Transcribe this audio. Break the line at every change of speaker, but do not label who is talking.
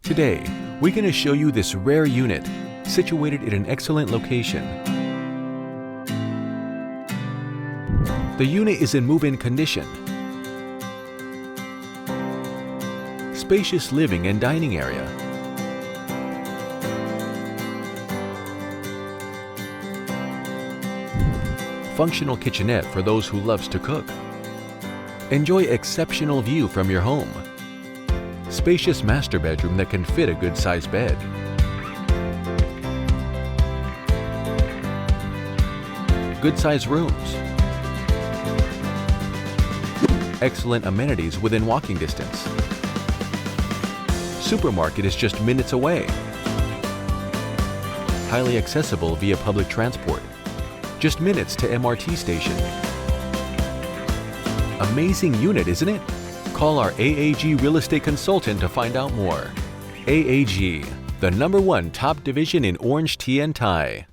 Today, we're going to show you this rare unit situated in an excellent location. The unit is in move-in condition. Spacious living and dining area. Functional kitchenette for those who loves to cook. Enjoy exceptional view from your home. Spacious master bedroom that can fit a good-sized bed. Good-sized rooms. Excellent amenities within walking distance. Supermarket is just minutes away. Highly accessible via public transport. Just minutes to MRT station. Amazing unit, isn't it? Call our AAG real estate consultant to find out more. AAG, the #1 top division in orange tea and tie.